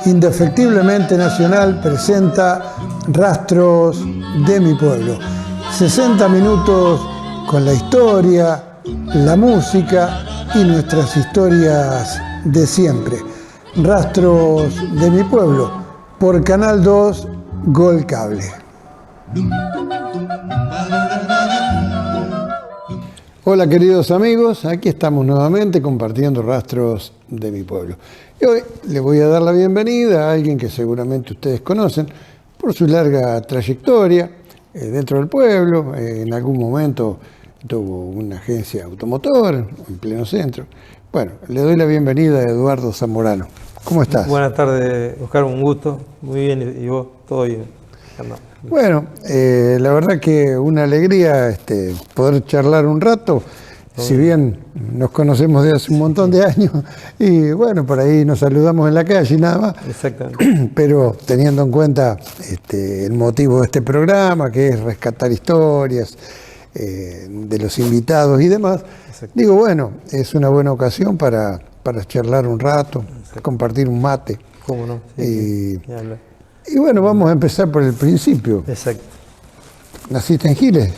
indefectiblemente nacional, presenta Rastros de mi pueblo. 60 minutos con la historia, la música y nuestras historias de siempre. Rastros de mi pueblo, por Canal 2, Gol Cable. Hola queridos amigos, aquí estamos nuevamente compartiendo Rastros de mi pueblo. Y hoy les voy a dar la bienvenida a alguien que seguramente ustedes conocen por su larga trayectoria dentro del pueblo. En algún momento tuvo una agencia automotora en pleno centro. Bueno, le doy la bienvenida a Eduardo Zamorano. ¿Cómo estás? Buenas tardes, Oscar, un gusto. Muy bien, ¿y vos? ¿Todo bien? Bueno, la verdad que una alegría poder charlar un rato, si bien nos conocemos de hace un montón de años y bueno, por ahí nos saludamos en la calle y nada más. Exactamente. Pero teniendo en cuenta el motivo de este programa, que es rescatar historias de los invitados y demás, digo, bueno, es una buena ocasión para charlar un rato, compartir un mate. ¿Cómo no? Sí, y bueno, vamos a empezar por el principio. Exacto. ¿Naciste en Giles?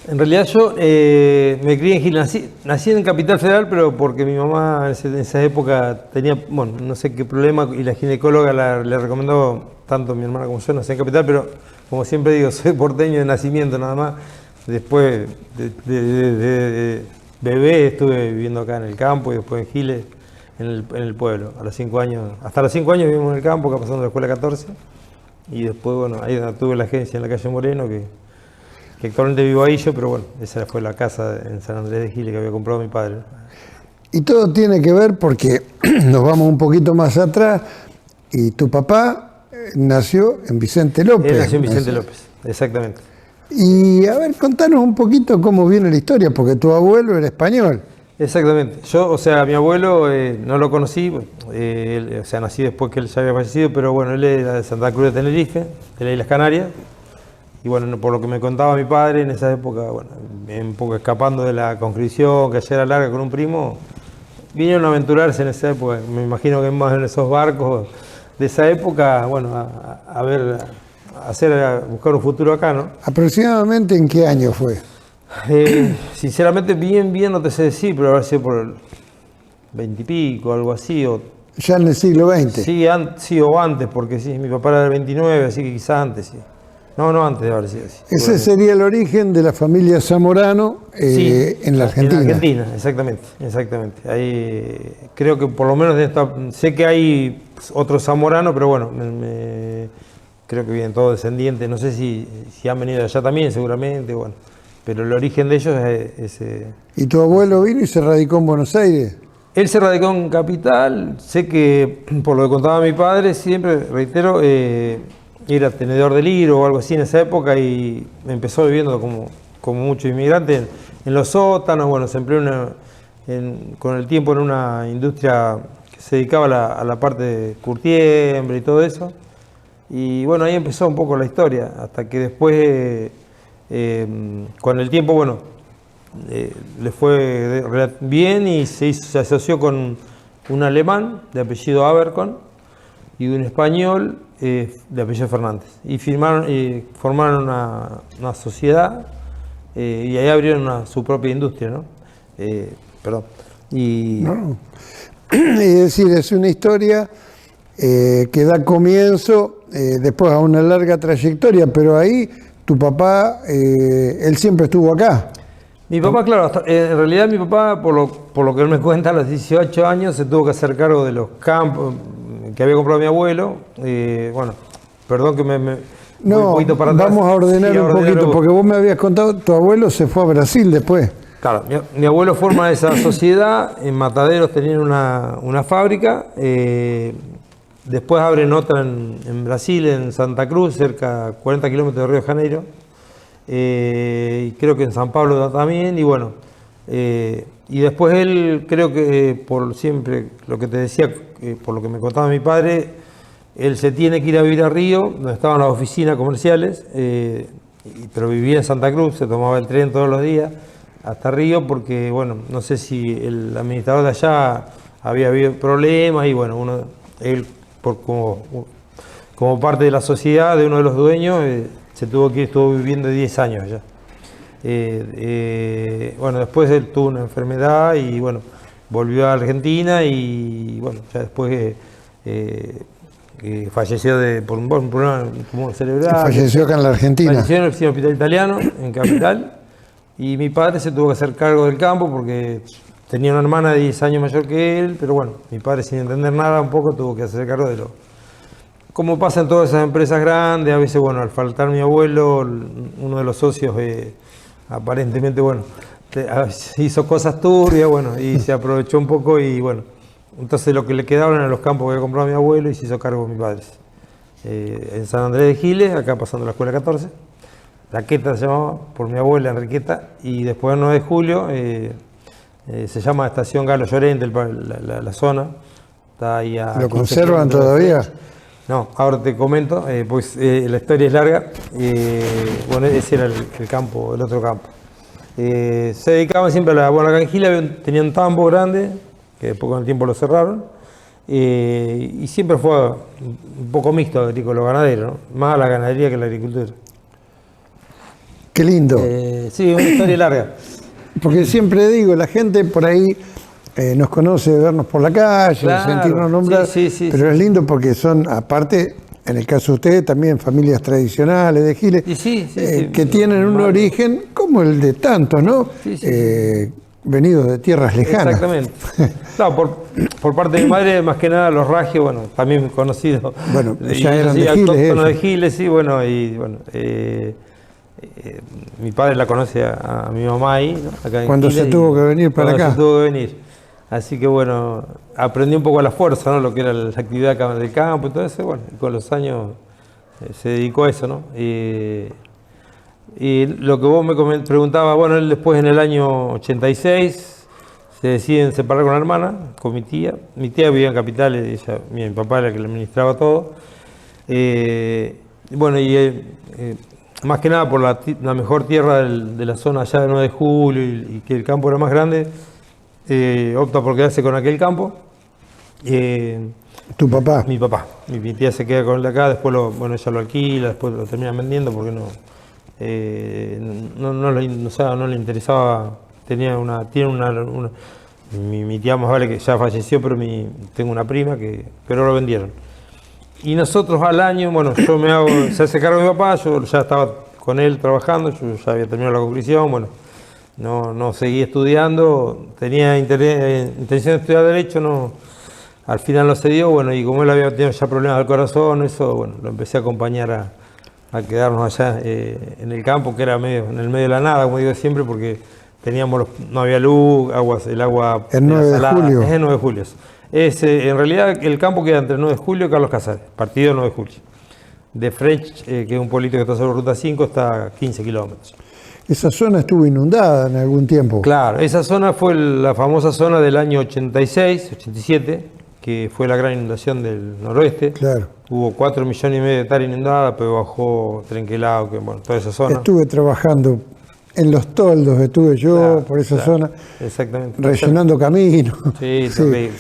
En realidad yo me crié en Giles, nací en Capital Federal, pero porque mi mamá en esa época tenía, bueno, no sé qué problema, y la ginecóloga le recomendó, tanto mi hermana como yo, nací en Capital, pero como siempre digo, soy porteño de nacimiento nada más. Después de bebé estuve viviendo acá en el campo y después en Giles, en el pueblo. A los 5 años, hasta los 5 años vivimos en el campo, acá pasando la escuela 14. Y después, bueno, ahí tuve la agencia en la calle Moreno, que actualmente vivo ahí yo, pero bueno, esa fue la casa en San Andrés de Giles que había comprado mi padre. Y todo tiene que ver porque nos vamos un poquito más atrás y tu papá nació en Vicente López. Él nació en Vicente López, exactamente. Y a ver, contanos un poquito cómo viene la historia, porque tu abuelo era español. Exactamente. Yo, o sea, mi abuelo no lo conocí, o sea, nací después que él ya había fallecido, pero bueno, él era de Santa Cruz de Tenerife, de las Islas Canarias. Y bueno, por lo que me contaba mi padre en esa época, bueno, un poco escapando de la conscripción, que allá era larga con un primo, vinieron a aventurarse en esa época. Me imagino que más en esos barcos de esa época, bueno, a buscar un futuro acá, ¿no? ¿Aproximadamente en qué año fue? Sinceramente, bien no te sé decir, pero habrá sido por el 20 y pico, algo así. ¿Ya en el siglo XX? Sí, o antes, porque sí, mi papá era del 29, así que quizás antes, sí. No, antes de haber sido así. Ese sería el origen de la familia Zamorano en la Argentina. En Argentina, exactamente. Ahí creo que por lo menos sé que hay otros Zamoranos, pero bueno, creo que vienen todos descendientes. No sé si han venido de allá también, seguramente, bueno. Pero el origen de ellos es ¿Y tu abuelo vino y se radicó en Buenos Aires? Él se radicó en Capital. Sé que, por lo que contaba mi padre, siempre, reitero, era tenedor de libro o algo así en esa época y empezó viviendo como muchos inmigrantes en los sótanos. Bueno, se empleó con el tiempo en una industria que se dedicaba a la parte de curtiembre y todo eso. Y bueno, ahí empezó un poco la historia, hasta que después, con el tiempo, bueno, le fue bien y se asoció con un alemán de apellido Abercon y un español de apellido Fernández. Y formaron una sociedad y ahí abrieron su propia industria, ¿no? Perdón. No. Es decir, es una historia que da comienzo después a una larga trayectoria, pero ahí tu papá, él siempre estuvo acá. Mi papá, claro, en realidad mi papá, por lo que él me cuenta, a los 18 años se tuvo que hacer cargo de los campos que había comprado mi abuelo. Bueno, perdón que me no, voy un poquito para atrás. Vamos a ordenar un poquito, porque vos me habías contado, tu abuelo se fue a Brasil después. Claro, mi abuelo forma esa sociedad, en Mataderos tenían una fábrica, después abren otra en Brasil, en Santa Cruz, cerca 40 kilómetros de Río de Janeiro, y creo que en San Pablo también, y bueno, y después él, creo que por siempre, lo que te decía, por lo que me contaba mi padre, él se tiene que ir a vivir a Río, donde estaban las oficinas comerciales, pero vivía en Santa Cruz, se tomaba el tren todos los días hasta Río, porque bueno, no sé si el administrador de allá había habido problemas y bueno, él como parte de la sociedad de uno de los dueños, se tuvo que ir, estuvo viviendo 10 años allá. Bueno, después él tuvo una enfermedad y bueno, volvió a Argentina y bueno, ya después falleció por un problema cerebral. Falleció acá en la Argentina. Falleció en el hospital italiano, en Capital, y mi padre se tuvo que hacer cargo del campo porque tenía una hermana de 10 años mayor que él, pero bueno, mi padre sin entender nada un poco tuvo que hacer cargo de lo... Como pasa en todas esas empresas grandes, a veces, bueno, al faltar mi abuelo, uno de los socios, aparentemente, bueno, hizo cosas turbias, bueno, y se aprovechó un poco y, bueno, entonces lo que le quedaban eran los campos que había comprado mi abuelo y se hizo cargo de mi padre. En San Andrés de Giles, acá pasando la escuela 14, La Queta se llamaba, por mi abuela Enriqueta, y después el 9 de julio se llama Estación Galo Llorente, la zona. Está ahí a ¿Lo conservan todavía? No, ahora te comento, pues la historia es larga. Bueno, ese era el campo, el otro campo. Se dedicaban siempre a la canjila, tenían un tambo grande, que después con el tiempo lo cerraron, y siempre fue un poco mixto agrícola-ganadero, ¿no? Más a la ganadería que a la agricultura. Qué lindo. Sí, una historia larga. Porque siempre digo, la gente por ahí nos conoce de vernos por la calle, Claro, sentirnos nombrar, sí, pero es lindo porque son, aparte, en el caso de ustedes, también familias tradicionales de Giles, Y sí, que tienen un origen como el de tantos, ¿no? Sí. Venidos de tierras lejanas. Exactamente. Claro, por parte de mi madre, más que nada los Ragios, bueno, también conocidos. Bueno, ya eran de Giles autóctonos de ellos. Giles, sí, bueno, mi padre la conoce a mi mamá ahí, ¿no? Acá en Cuando Giles, se tuvo que venir para cuando acá. se tuvo que venir. Así que bueno, aprendí un poco a la fuerza, ¿no? Lo que era la actividad del campo y todo eso, bueno, y con los años se dedicó a eso, ¿no? Y lo que vos me preguntabas, bueno, él después en el año 86 se deciden separar con la hermana, con mi tía. Mi tía vivía en Capital, mi papá era el que le administraba todo. Bueno, más que nada por la mejor tierra de la zona allá de 9 de julio y que el campo era más grande, opta por quedarse con aquel campo. ¿Tu papá? Mi papá. Mi tía se queda con él de acá, después ella lo alquila, después lo terminan vendiendo porque no le interesaba. Tiene mi tía más vale que ya falleció, pero tengo una prima pero lo vendieron. Y nosotros al año, bueno, se hace cargo de mi papá, yo ya estaba con él trabajando, yo ya había terminado la conclusión, bueno, no seguí estudiando, tenía intención de estudiar Derecho, al final no se dio, bueno, y como él había tenido ya problemas del corazón, eso, bueno, lo empecé a acompañar a quedarnos allá en el campo, que era en el medio de la nada, como digo siempre, porque no había luz, el agua El 9 de salada. julio. Es el 9 de julio. En realidad el campo queda entre el 9 de julio y Carlos Casares, partido 9 de julio. De Frech, que es un pueblito que está sobre Ruta 5, está a 15 kilómetros. Esa zona estuvo inundada en algún tiempo. Claro, esa zona fue la famosa zona del año 86, 87, que fue la gran inundación del noroeste. Claro. Hubo 4,5 millones de hectáreas inundadas, pero bajó Trenquelao, bueno, toda esa zona. Estuve trabajando en Los Toldos, estuve yo Claro, por esa claro, zona, exactamente. rellenando caminos. Sí, terrible.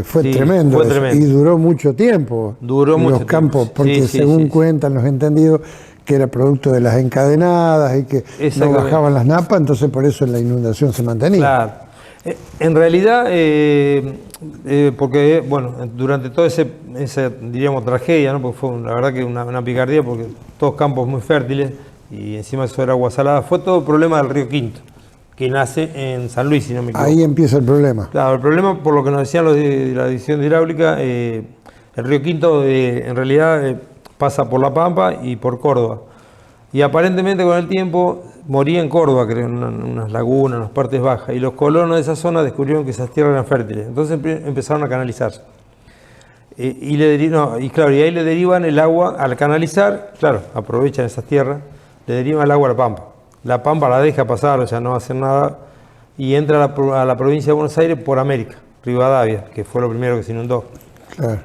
Fue Sí, tremendo. fue eso. tremendo. Y duró mucho tiempo. Duró mucho los tiempo. campos, porque Sí, según sí. cuentan los entendidos, que era producto de las encadenadas y que no Exactamente. bajaban las napas, entonces por eso la inundación se mantenía. Claro. En realidad, porque bueno, durante toda esa diríamos tragedia, ¿no? Porque fue la verdad que una picardía, porque todos campos muy fértiles y encima eso era agua salada, fue todo problema del río Quinto, que nace en San Luis, si no me equivoco. Ahí empieza el problema. Claro, el problema, por lo que nos decían los de la división de hidráulica, el río Quinto en realidad pasa por La Pampa y por Córdoba. Y aparentemente con el tiempo moría en Córdoba, creo, en unas lagunas, en las partes bajas. Y los colonos de esa zona descubrieron que esas tierras eran fértiles. Entonces empezaron a canalizarse. Y ahí le derivan el agua al canalizar, claro, aprovechan esas tierras, le derivan el agua a La Pampa. La Pampa la deja pasar, o sea, no va a hacer nada, y entra a la provincia de Buenos Aires por América, Rivadavia, que fue lo primero que se inundó. Claro.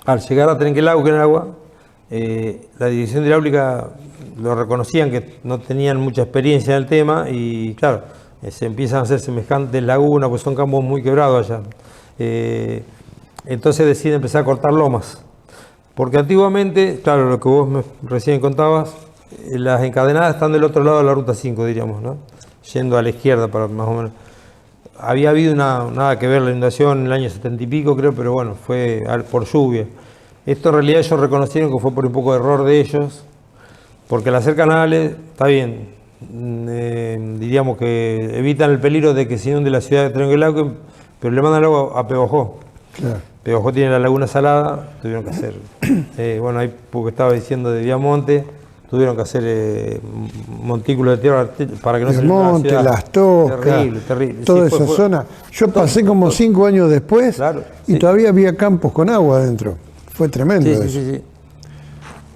Al llegar a Trenquelao, que era el agua, la división hidráulica lo reconocían que no tenían mucha experiencia en el tema y claro, se empiezan a hacer semejantes lagunas, pues son campos muy quebrados allá. Entonces decide empezar a cortar lomas. Porque antiguamente, claro, lo que vos recién contabas, las encadenadas están del otro lado de la ruta 5, diríamos, ¿no? Yendo a la izquierda, para más o menos. Había habido nada que ver la inundación en el año 70 y pico, creo, pero bueno, fue por lluvia. Esto en realidad ellos reconocieron que fue por un poco de error de ellos, porque al hacer canales, está bien, diríamos que evitan el peligro de que se inunde la ciudad de Trenquelauquen, pero le mandan el agua a Pehuajó. Claro. Pehuajó tiene la laguna salada, tuvieron que hacer, bueno, ahí porque estaba diciendo de Viamonte, tuvieron que hacer montículos de tierra para que no se inunde la Monte, ciudad. Las Toscas, Terrible. toda Sí, esa zona. Yo pasé como 5 años después, Claro, y sí. todavía había campos con agua adentro. Fue tremendo eso. Sí.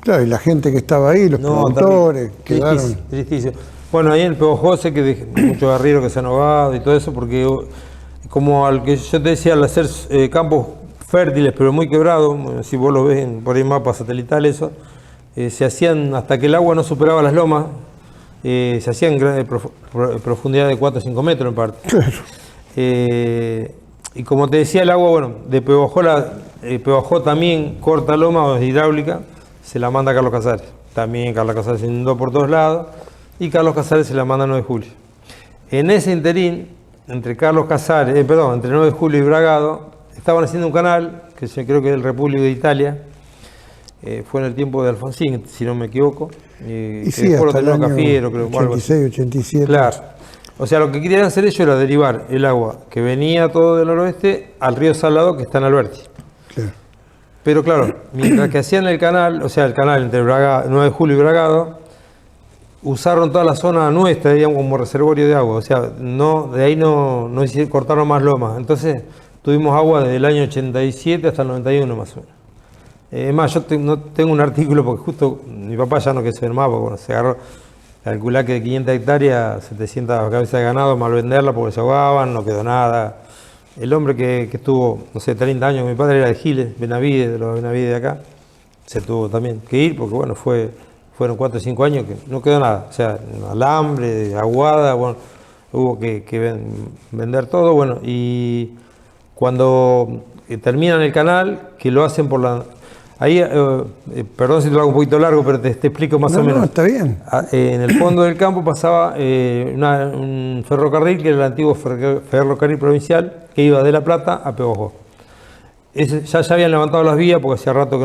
Claro, y la gente que estaba ahí, los productores, quedaron... Tristísimo. Bueno, ahí en el Pehuajó sé que muchos guerreros que se han ahogado y todo eso, porque como al que yo te decía, al hacer campos fértiles pero muy quebrados, si vos lo ves por ahí en mapa satelital eso, se hacían hasta que el agua no superaba las lomas, se hacían profundidad de 4 o 5 metros en parte. Claro. Y como te decía, el agua, bueno, de Pehuajó, Pehuajó también corta loma o es hidráulica, se la manda a Carlos Casares. También Carlos Casares se inundó por todos lados y Carlos Casares se la manda a 9 de julio. En ese interín, entre Carlos Casares, entre 9 de julio y Bragado, estaban haciendo un canal, que yo creo que es el República de Italia, fue en el tiempo de Alfonsín, si no me equivoco. Y sí, hasta el año Cafiero, creo, 86, 87. Claro. O sea, lo que querían hacer ellos era derivar el agua que venía todo del noroeste al río Salado, que está en Alberti. Claro. Pero claro, mientras que hacían el canal, o sea, el canal entre 9 de julio y Bragado, usaron toda la zona nuestra, digamos, como reservorio de agua. O sea, de ahí no cortaron más lomas. Entonces, tuvimos agua desde el año 87 hasta el 91 más o menos. Es más, yo no tengo un artículo porque justo mi papá ya no quiso ver más, porque bueno, se agarró, calculá que de 500 hectáreas, 700 cabezas de ganado, mal venderla porque se ahogaban, no quedó nada. El hombre que estuvo, no sé, 30 años, mi padre era de Giles, Benavides, de los Benavides de acá, se tuvo también que ir porque bueno, fueron 4 o 5 años que no quedó nada. O sea, alambre, aguada, bueno, hubo que vender todo, bueno, y cuando terminan el canal, que lo hacen por la... Ahí, perdón si te lo hago un poquito largo, pero te explico más o menos. No, está bien. En el fondo del campo pasaba un ferrocarril, que era el antiguo ferrocarril provincial, que iba de La Plata a Pehuajó. Ya habían levantado las vías, porque hacía rato que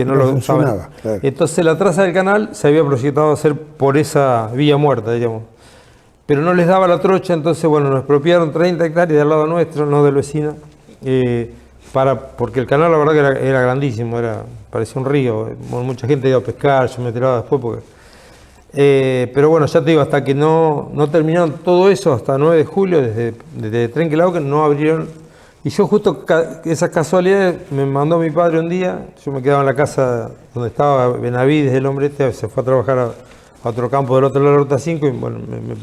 no lo usaban. Claro. Entonces la traza del canal se había proyectado a hacer por esa vía muerta, digamos. Pero no les daba la trocha, entonces bueno, nos expropiaron 30 hectáreas del lado nuestro, no del vecino. Porque el canal la verdad que era grandísimo, parecía un río, mucha gente iba a pescar, yo me tiraba después pero bueno, ya te digo, hasta que no terminaron todo eso, hasta 9 de julio, desde Trenquelauquen no abrieron, y yo justo esas casualidades me mandó mi padre un día, yo me quedaba en la casa donde estaba Benavides, el hombre se fue a trabajar a otro campo del otro lado de la Ruta 5, y bueno,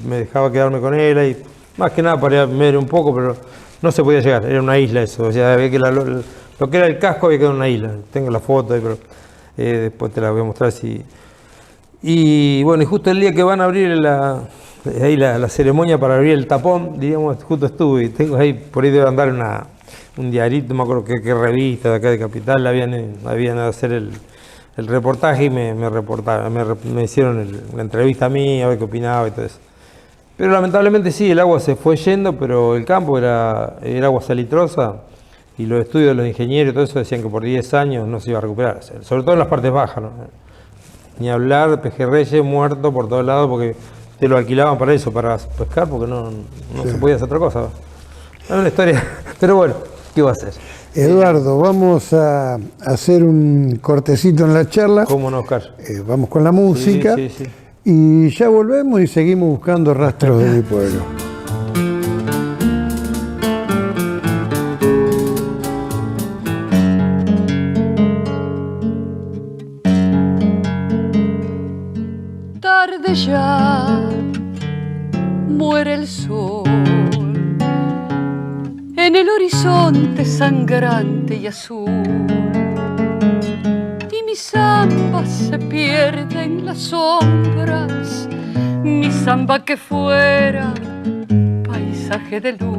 me dejaba quedarme con él ahí, más que nada para ver un poco, pero no se podía llegar, era una isla eso, o sea, había que lo que era el casco había quedado en una isla. Tengo la foto ahí, pero después te la voy a mostrar. Y bueno, y justo el día que van a abrir la ceremonia para abrir el tapón, diríamos, justo estuve, y tengo ahí, por ahí debe andar un diarito, no me acuerdo qué revista de acá de Capital, habían a hacer el reportaje y me reportaron, me hicieron la entrevista a mí, a ver qué opinaba y todo eso. Pero lamentablemente sí, el agua se fue yendo, pero el campo era agua salitrosa y los estudios de los ingenieros y todo eso decían que por 10 años no se iba a recuperar, sobre todo en las partes bajas, ¿no? Ni hablar, pejerreyes muerto por todos lados porque te lo alquilaban para eso, para pescar, porque no Sí. se podía hacer otra cosa. Es una historia, pero bueno, ¿qué va a hacer? Eduardo, vamos a hacer un cortecito en la charla. ¿Cómo no, Oscar? Vamos con la música. Sí. Y ya volvemos y seguimos buscando rastros de mi pueblo. Tarde ya, muere el sol en el horizonte sangrante y azul, y mi samba se pierde en las sombras, mi samba que fuera paisaje de luz.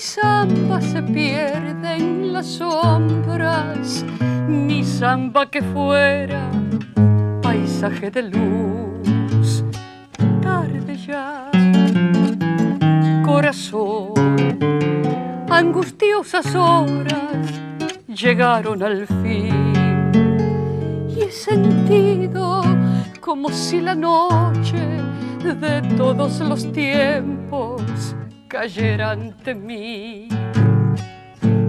samba se pierde en las sombras, mi samba que fuera paisaje de luz. Tarde ya, corazón, angustiosas horas llegaron al fin, y he sentido como si la noche de todos los tiempos cayera ante mí.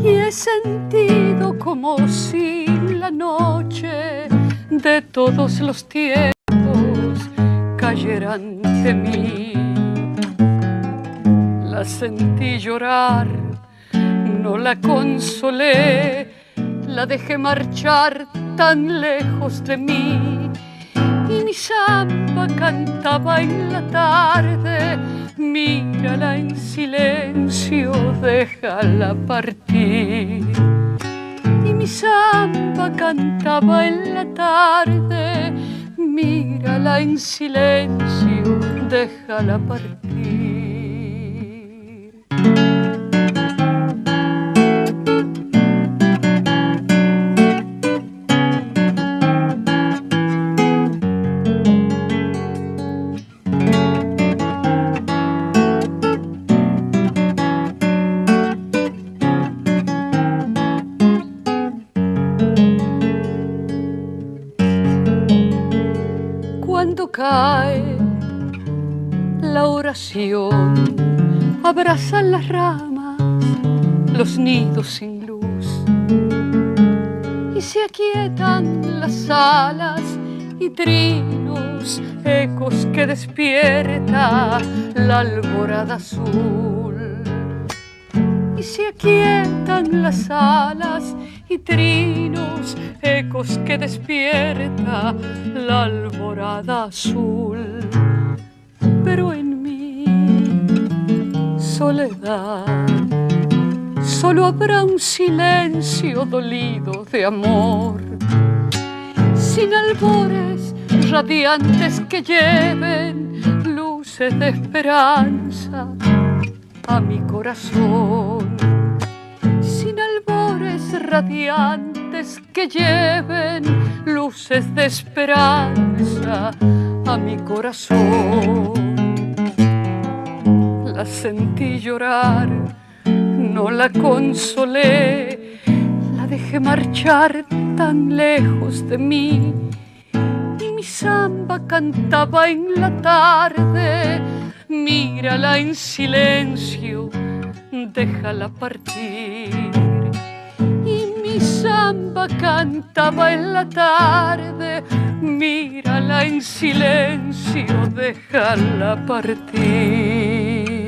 Y he sentido como si la noche de todos los tiempos cayera ante mí. La sentí llorar, no la consolé, la dejé marchar tan lejos de mí. Y mi samba cantaba en la tarde, mírala en silencio, déjala partir. Y mi samba cantaba en la tarde, mírala en silencio, déjala partir. Cuando cae la oración, abrazan las ramas los nidos sin luz, y se aquietan las alas y trinos, ecos que despierta la alborada azul. Y se aquietan las alas y trinos, ecos que despierta la alborada azul. Pero en mi soledad solo habrá un silencio dolido de amor, sin albores radiantes que lleven luces de esperanza a mi corazón, sin albores radiantes que lleven luces de esperanza a mi corazón. La sentí llorar, no la consolé, la dejé marchar tan lejos de mí, y mi samba cantaba en la tarde, mírala en silencio, déjala partir. Y mi samba cantaba en la tarde, mírala en silencio, déjala partir.